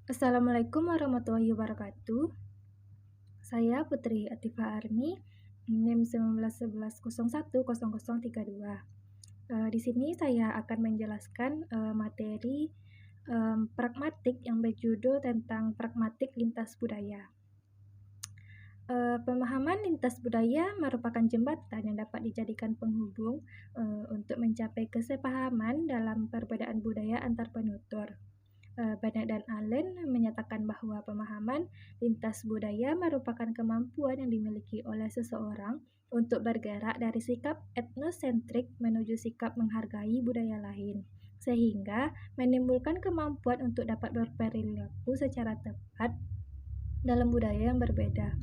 Assalamualaikum warahmatullahi wabarakatuh. Saya Putri Atifah Armi, NIM 1911010032. Di sini saya akan menjelaskan materi pragmatik yang berjudul tentang pragmatik lintas budaya. Pemahaman lintas budaya merupakan jembatan yang dapat dijadikan penghubung untuk mencapai kesepahaman dalam perbedaan budaya antar penutur. Bennett dan Allen menyatakan bahwa pemahaman lintas budaya merupakan kemampuan yang dimiliki oleh seseorang untuk bergerak dari sikap etnosentrik menuju sikap menghargai budaya lain, sehingga menimbulkan kemampuan untuk dapat berperilaku secara tepat dalam budaya yang berbeda.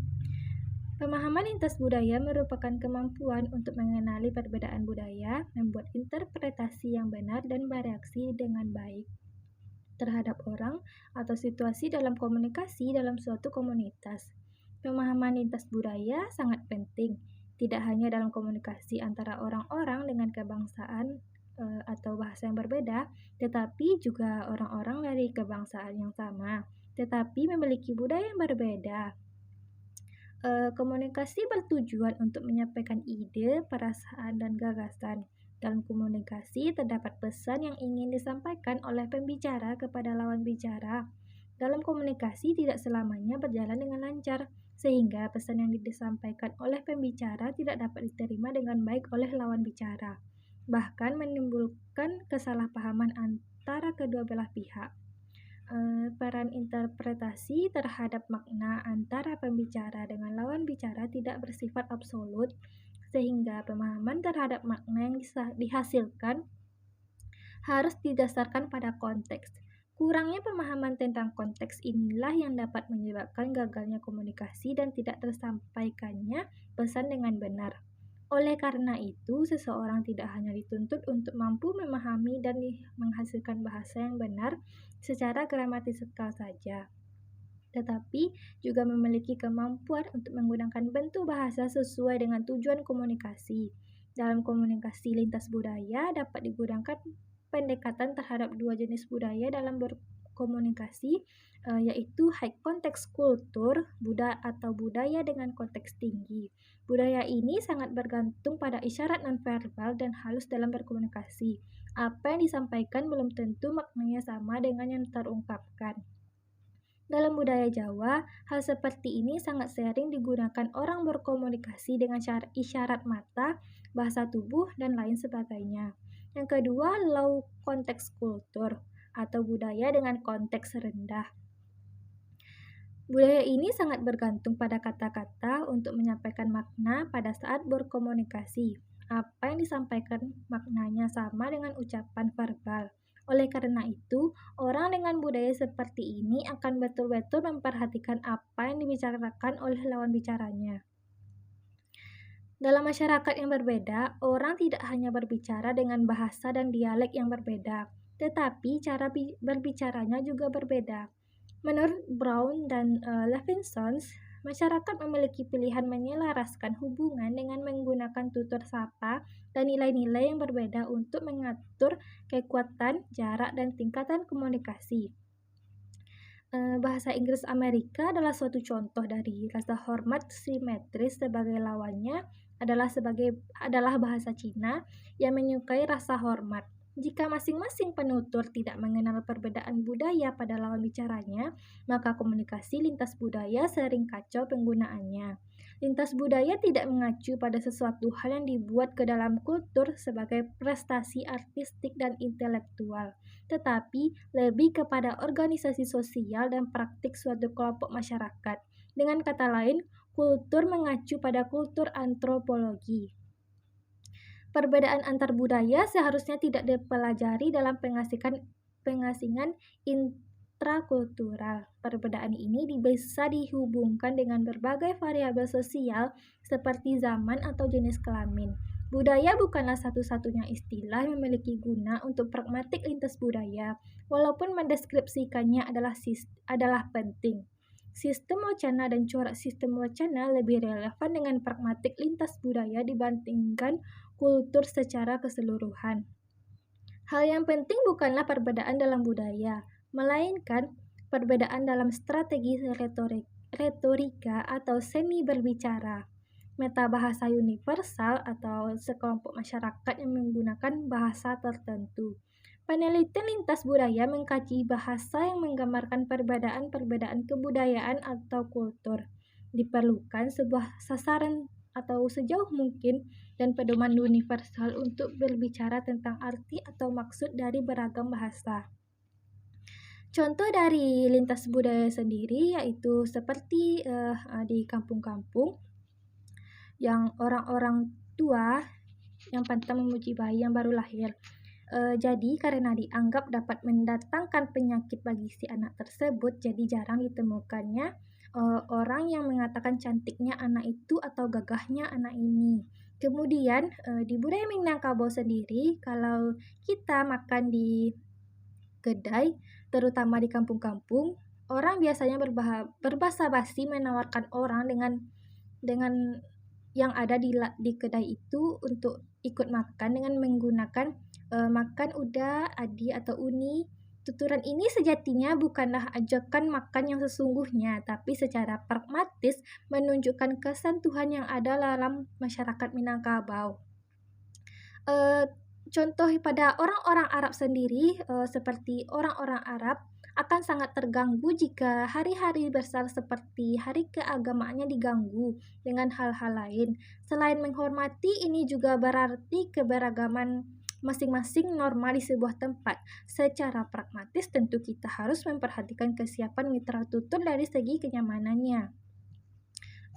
Pemahaman lintas budaya merupakan kemampuan untuk mengenali perbedaan budaya, membuat interpretasi yang benar dan bereaksi dengan baik terhadap orang atau situasi dalam komunikasi dalam suatu komunitas. Pemahaman lintas budaya sangat penting, tidak hanya dalam komunikasi antara orang-orang dengan kebangsaan atau bahasa yang berbeda, tetapi juga orang-orang dari kebangsaan yang sama, tetapi memiliki budaya yang berbeda. Komunikasi bertujuan untuk menyampaikan ide, perasaan, dan gagasan. Dalam komunikasi terdapat pesan yang ingin disampaikan oleh pembicara kepada lawan bicara. Dalam komunikasi tidak selamanya berjalan dengan lancar, sehingga pesan yang disampaikan oleh pembicara tidak dapat diterima dengan baik oleh lawan bicara, bahkan menimbulkan kesalahpahaman antara kedua belah pihak. Peran interpretasi terhadap makna antara pembicara dengan lawan bicara tidak bersifat absolut, sehingga pemahaman terhadap makna yang dihasilkan harus didasarkan pada konteks. Kurangnya pemahaman tentang konteks inilah yang dapat menyebabkan gagalnya komunikasi dan tidak tersampaikannya pesan dengan benar. Oleh karena itu, seseorang tidak hanya dituntut untuk mampu memahami dan menghasilkan bahasa yang benar secara gramatikal saja, tetapi juga memiliki kemampuan untuk menggunakan bentuk bahasa sesuai dengan tujuan komunikasi. Dalam komunikasi lintas budaya dapat digunakan pendekatan terhadap dua jenis budaya dalam berkomunikasi, yaitu high context kultur atau budaya dengan konteks tinggi. Budaya ini sangat bergantung pada isyarat nonverbal dan halus dalam berkomunikasi. Apa yang disampaikan belum tentu maknanya sama dengan yang terungkapkan. Dalam budaya Jawa, hal seperti ini sangat sering digunakan orang berkomunikasi dengan isyarat mata, bahasa tubuh, dan lain sebagainya. Yang kedua, low context kultur atau budaya dengan konteks rendah. Budaya ini sangat bergantung pada kata-kata untuk menyampaikan makna pada saat berkomunikasi. Apa yang disampaikan maknanya sama dengan ucapan verbal. Oleh karena itu, orang dengan budaya seperti ini akan betul-betul memperhatikan apa yang dibicarakan oleh lawan bicaranya. Dalam masyarakat yang berbeda, orang tidak hanya berbicara dengan bahasa dan dialek yang berbeda, tetapi cara berbicaranya juga berbeda. Menurut Brown dan Levinson, masyarakat memiliki pilihan menyelaraskan hubungan dengan menggunakan tutur sapa dan nilai-nilai yang berbeda untuk mengatur kekuatan, jarak, dan tingkatan komunikasi. Bahasa Inggris Amerika adalah suatu contoh dari rasa hormat simetris sebagai lawannya adalah bahasa Cina yang menyukai rasa hormat. Jika masing-masing penutur tidak mengenal perbedaan budaya pada lawan bicaranya, maka komunikasi lintas budaya sering kacau penggunaannya. Lintas budaya tidak mengacu pada sesuatu hal yang dibuat ke dalam kultur sebagai prestasi artistik dan intelektual, tetapi lebih kepada organisasi sosial dan praktik suatu kelompok masyarakat. Dengan kata lain, kultur mengacu pada kultur antropologi. Perbedaan antar budaya seharusnya tidak dipelajari dalam pengasingan intrakultural. Perbedaan ini bisa dihubungkan dengan berbagai variabel sosial seperti zaman atau jenis kelamin. Budaya bukanlah satu-satunya istilah yang memiliki guna untuk pragmatik lintas budaya, walaupun mendeskripsikannya adalah penting. Sistem wacana dan corak sistem wacana lebih relevan dengan pragmatik lintas budaya dibandingkan kultur secara keseluruhan. Hal yang penting bukanlah perbedaan dalam budaya, melainkan perbedaan dalam strategi retorika atau seni berbicara. Metabahasa universal atau sekelompok masyarakat yang menggunakan bahasa tertentu. Penelitian lintas budaya mengkaji bahasa yang menggambarkan perbedaan-perbedaan kebudayaan atau kultur. Diperlukan sebuah sasaran atau sejauh mungkin dan pedoman universal untuk berbicara tentang arti atau maksud dari beragam bahasa. Contoh dari lintas budaya sendiri yaitu seperti di kampung-kampung yang orang-orang tua yang pantang memuji bayi yang baru lahir. Jadi karena dianggap dapat mendatangkan penyakit bagi si anak tersebut, jadi jarang ditemukannya orang yang mengatakan cantiknya anak itu atau gagahnya anak ini. Kemudian di budaya Minangkabau sendiri, kalau kita makan di kedai, terutama di kampung-kampung, orang biasanya berbahasa basi menawarkan orang dengan yang ada di kedai itu untuk ikut makan dengan menggunakan makan udah, adi atau uni. Tuturan ini sejatinya bukanlah ajakan makan yang sesungguhnya, tapi secara pragmatis menunjukkan kesan Tuhan yang ada dalam masyarakat Minangkabau. Contoh pada orang-orang Arab sendiri, seperti orang-orang Arab akan sangat terganggu jika hari-hari besar seperti hari keagamaannya diganggu dengan hal-hal lain. Selain menghormati, ini juga berarti keberagaman masing-masing norma di sebuah tempat. Secara pragmatis tentu kita harus memperhatikan kesiapan mitra tutur dari segi kenyamanannya.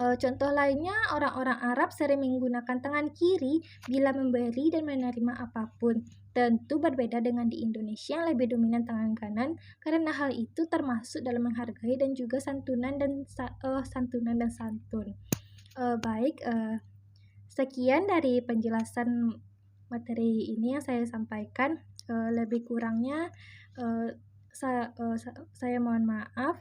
Contoh lainnya, orang-orang Arab sering menggunakan tangan kiri bila memberi dan menerima apapun. Tentu berbeda dengan di Indonesia yang lebih dominan tangan kanan, karena hal itu termasuk dalam menghargai dan juga santunan dan santun. Sekian dari penjelasan materi ini yang saya sampaikan. Lebih kurangnya saya mohon maaf.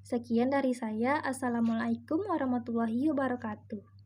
Sekian dari saya. Assalamualaikum warahmatullahi wabarakatuh.